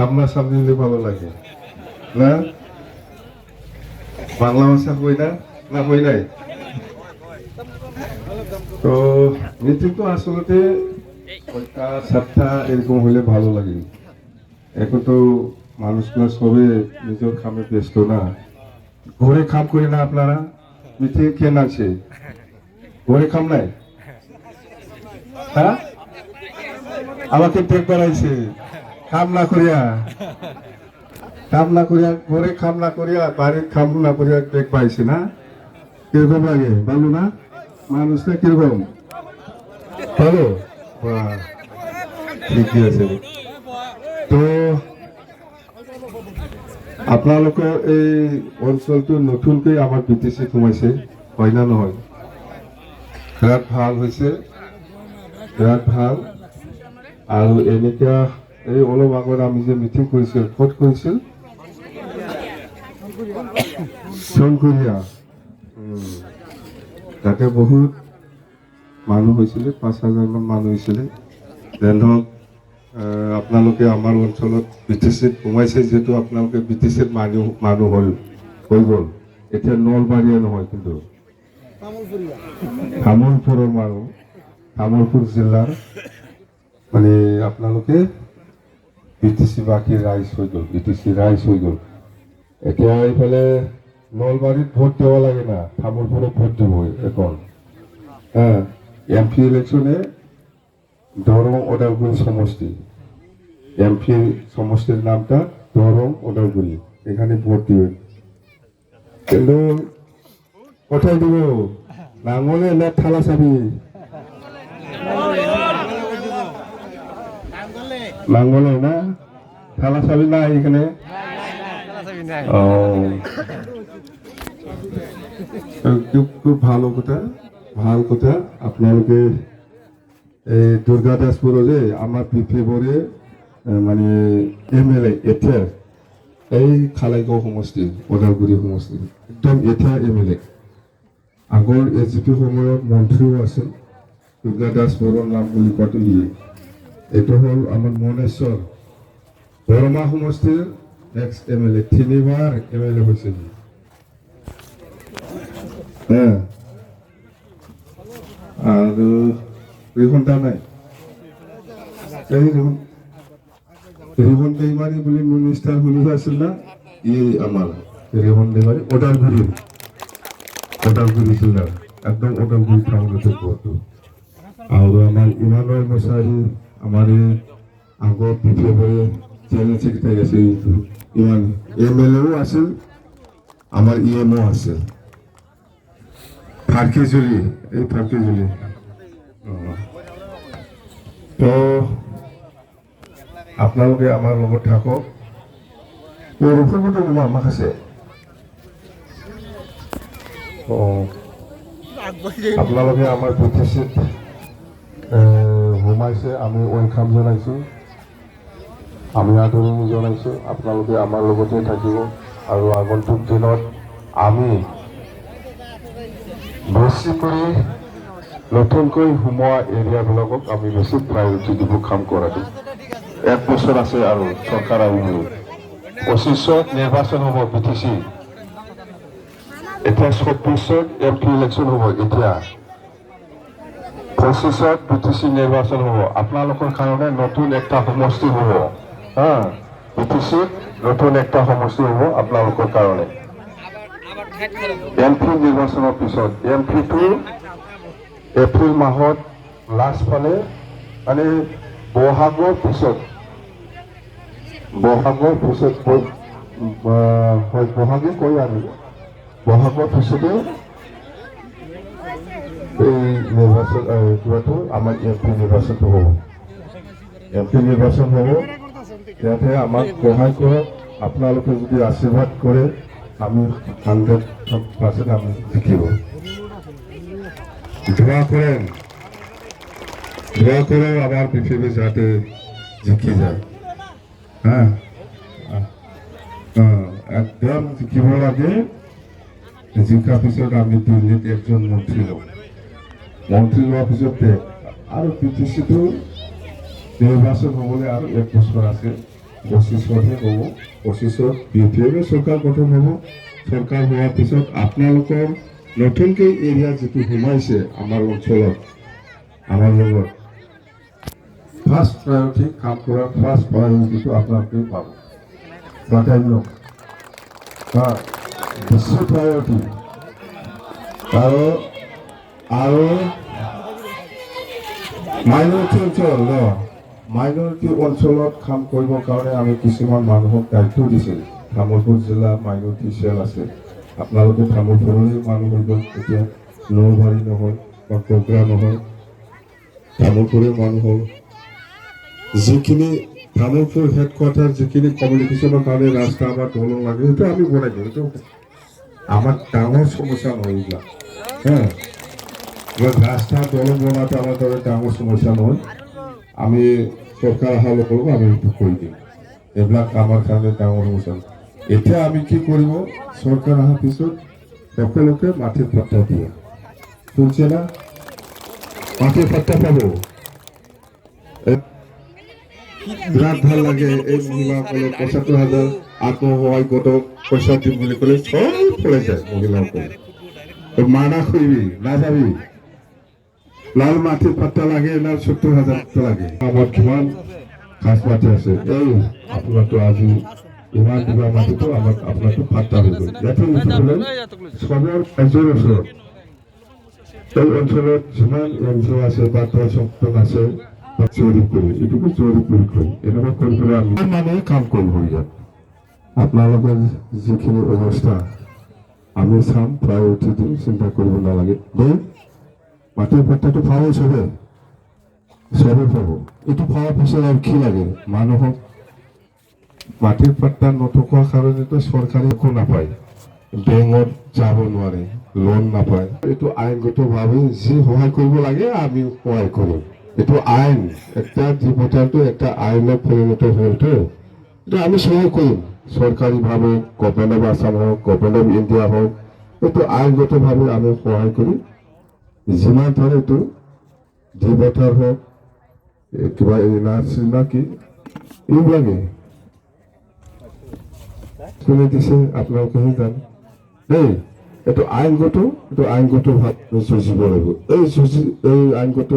সামনাসামনি হলে ভালো লাগে না? বাংলা ভাষা কই না, না কই নাই? তো মিটিং তো আসলে 6টা 7টা এরকম হলে ভালো লাগে। এখন তো মানুষগুলো সবে নিজের খামে ব্যস্ত না, ঘরে খাম করি না আপনারা? মিটিং কেন আছে? ঘরে খাম নাই? হ্যাঁ, আমাকে টেক বাড়াইছে খাম না করিয়া, খাম না করিয়া, ঘরে খাম না করিয়া, বাড়ির খাম না করিয়া টেক পাইছে না? কিরকম লাগে? ভালো না? মানুষটা কিরকম ভালো? বাহ, ঠিকই আছে। তো আপোনালোকৰ এই অঞ্চলটো নতুনকৈ আমাৰ বিটিচি সোমাইছে, হয় না নহয়? বিৰাট ভাল হৈছে, বিৰাট ভাল। আৰু এনেকুৱা এই অলপ আগত আমি যে মিটিং কৰিছিল, ক'ত কৰিছিল? শংকৰীয়া। তাতে বহুত মানুহ হৈছিলে, 5,000 মান মানুহ হৈছিলে। ধৰক আপোনালোকে আমাৰ অঞ্চলত বিটিচিত সোমাইছে, যিহেতু আপোনালোকে বিটিচিত মানুহ হৈ গ'ল। এতিয়া নলবাৰীয়া নহয়, কিন্তু তামোলপুৰৰ মানুহ, তামোলপুৰ জিলাৰ মানে আপোনালোকে বিটিচি বাকী ৰাইজ হৈ গ'ল, বিটিচি ৰাইজ হৈ গ'ল। এতিয়া এইফালে নলবাৰীত ভোট দিব লাগে না, তামোলপুৰত ভোট দিব এখন। এমপি ইলেকশনে দৰং ওদালগুৰি সমষ্টি, এমপি সমষ্টির নামটা দরং ওদালগুড়ি, এখানে ভোট দিবে। কিন্তু কোথায় দিব? লাঙ্গলে না থালা চাবি? লাঙ্গলে না, থালা চাবি নাই এখানে। খুব ভালো কথা, ভাল কথা। আপনালোকে এই দুর্গাদাসপুরে যে আমার ফেব্রুয়ারি মানে এমএলএ এতিয়া এই খালাইগাঁও সমষ্টি, ওদালগুৰি সমষ্টি একদম এতিয়া এমএলএ। আগৰ এজিপি সময়ত মন্ত্ৰীও আছিল, দুৰ্গা দাস বৰুৱাৰ নাম বুলি কোৱাটো ইয়ে। এইটো হ'ল আমাৰ মনেশ্বৰ বৰমা সমষ্টিৰ নেক্সট এমএলএ, 3বাৰ এমএলএ হৈছিল। আৰু ৰিহন্তা নাই, এই রিহন দেইমারি বলে মিনিস্টার শুনি আছিল না? আমার রিহন দেইমারি ওদালগুড়ি জেলার একদম ওদালগুড়ি টাউনতে পড়তো। আর আমার ইমানুয়েল মশাই আমার আগর ফেব্রুয়ারি জেনারেল সেক্রেটারি আছে, ইমান এমএলএও আছে, আমার ইএমও আছে ফারকেজুলি, এই ফারকেজুলি। তো আপোনালোকে আমাৰ লগত থাকক। পৌৰসভাতো মাখাছে আপোনালোকে আমাৰ বিটিচিত সোমাইছে, আমি ৱেলকাম জনাইছোঁ, আমি আদৰণি জনাইছোঁ। আপোনালোকে আমাৰ লগতে থাকিব আৰু আগন্তুক দিনত আমি বেছি কৰি নতুনকৈ সোমোৱা এৰিয়াবিলাকক আমি বেছি প্ৰায়ৰিটি দিব কাম কৰাটো। 1 বছৰ আছে আৰু চৰকাৰ আহিব। 25ত নিৰ্বাচন হ'ব বিটিচি, এতিয়া 24ত এমপি ইলেকশ্যন হ'ব। এতিয়া 25ত বিটিচি নিৰ্বাচন হ'ব। আপোনালোকৰ কাৰণে নতুন একটা সমষ্টি হ'ব, বিটিচিত নতুন একটা সমষ্টি হ'ব আপোনালোকৰ কাৰণে। এমপি নিৰ্বাচনৰ পিছত এমপিটো এপ্ৰিল মাহত লাষ্ট ফালে, মানে বহাগৰ পিছত বহাগে কৈ আমি বহাগৰ পিছতে এই নিৰ্বাচন কিবাটো আমাৰ এমপি নিৰ্বাচনটো হ'ব। এমপি নিৰ্বাচন হ'ব, ইয়াতে আমাক সহায় কৰক। আপোনালোকে যদি আশীৰ্বাদ কৰে আমি 100% আমি জিকিব। দোয়া কৰেন, দোয়া কৰে আমাৰ পৃথিবী যাতে জিকি যায়। একদম জিকিব লাগে। জিকাৰ পিছত আমি দিল্লীত একজন মন্ত্ৰী লওঁ, মন্ত্ৰী লোৱাৰ পিছত আৰু বিটিচিটো নিৰ্বাচন হ'বলৈ আৰু 1 বছৰ আছে। পঁচিছতহে হ'ব। পঁচিছত BPM চৰকাৰ গঠন হ'ব। চৰকাৰ হোৱাৰ পিছত আপোনালোকৰ নতুনকৈ এৰিয়া যিটো সোমাইছে আমাৰ অঞ্চলত, আমাৰ লগত ফাৰ্ষ্ট প্ৰায়ৰিটি কাম কৰাৰ ফাৰ্ষ্ট প্ৰায়ৰিটিটো আপোনালোকে পাব। প্ৰাধান্য বা বেছি প্ৰায়ৰিটি আৰু মাইনৰিটি অঞ্চল মাইনৰিটি অঞ্চলত কাম কৰিবৰ কাৰণে আমি কিছুমান মানুহক দায়িত্ব দিছিলোঁ। তামোলপুৰ জিলা মাইনৰিটি চেল আছে। আপোনালোকে তামোলপুৰৰে মানুহ হৈ গ'ল, এতিয়া নলবাৰী নহয় বা বগ্ৰা নহয়, তামোলপুৰে মানুহ হ'ল। যিখিনি তামোলপুৰ হেডকোৱাৰ্টাৰ যিখিনি কমিউনিকেশ্যনৰ কাৰণে ৰাস্তা বা দলং লাগে সেইটো আমি বনাই দিওঁ। এইটো আমাৰ ডাঙৰ সমস্যা নহয় এইবিলাক। ৰাস্তা দলং বনাওঁতে আমাৰ দৰে ডাঙৰ সমস্যা নহয়। আমি চৰকাৰ অহাৰ লোককো আমি কৰি দিম। এইবিলাক আমাৰ কাৰণে ডাঙৰ সমস্যা। এতিয়া আমি কি কৰিব, চৰকাৰ অহাৰ পিছত সকলোকে মাটিৰ পাট্টা দিয়ে। শুনছে না? মাটিৰ পাট্টা পাব। বিৰাট ভাল লাগে এই মহিলাসকলক ৭৫,০০০ আত্মসহায়ক গোটক পইচা দিম বুলি ক'লে চব পলাই যায় মহিলাসকল। মানা কৰিবি নাযাবি, লাল মাটিৰ পাট্টা লাগে না ৭০,০০০ লাগে। আমাৰ কিমান খাস মাটি আছে, এই আপোনাৰতো আজি ইমান দিবা মাটিটো আপোনাৰতো পাট্টা হৈ গ'ল। ইয়াতে উঠি পেলাই চবৰ ৰাজ্যৰ ওচৰত এই অঞ্চলত যিমান NGO আছে বা দল সংগঠন আছে জৰিপ কৰি, এটুকু জৰিপ কৰি এনেকুৱা কৰি পেলাই আমি মানুহে কাম কৰিব ইয়াত। আপোনালোকৰ যিখিনি অৱস্থা আমি চাম, প্ৰায়ৰিটি দিম, চিন্তা কৰিব নালাগে দেই। মাটিৰ পাট্টাটো পাব চবে পাব। এইটো পোৱাৰ পিছত আৰু কি লাগে মানুহক? মাটিৰ পাট্টা নথকাৰ কাৰণেতো চৰকাৰে একো নাপায়, বেংকত যাব নোৱাৰে, লোন নাপায়। এইটো আইনগতভাৱে যি সহায় কৰিব লাগে আমি সহায় কৰিম। এইটো আইন, একটা জীৱতাৰটো একটা আইনত পৰিণত হলতো এটা আমি সহায় কৰিম। চৰকাৰীভাৱে গভৰ্ণমেণ্ট অফ আসাম হওক, গভৰ্ণমেণ্ট অফ ইণ্ডিয়া হওক, এইটো আইনগতভাৱে আমি সহায় কৰি যিমান ধৰে এইটো জীৱতাৰ হওক, কিবা NRC না কি এইবিলাকে কোনে দিছে আপোনালোকেহে জানে দেই। এইটো আইনগত ভাৱে যুঁজিব লাগিব। এই আইনগত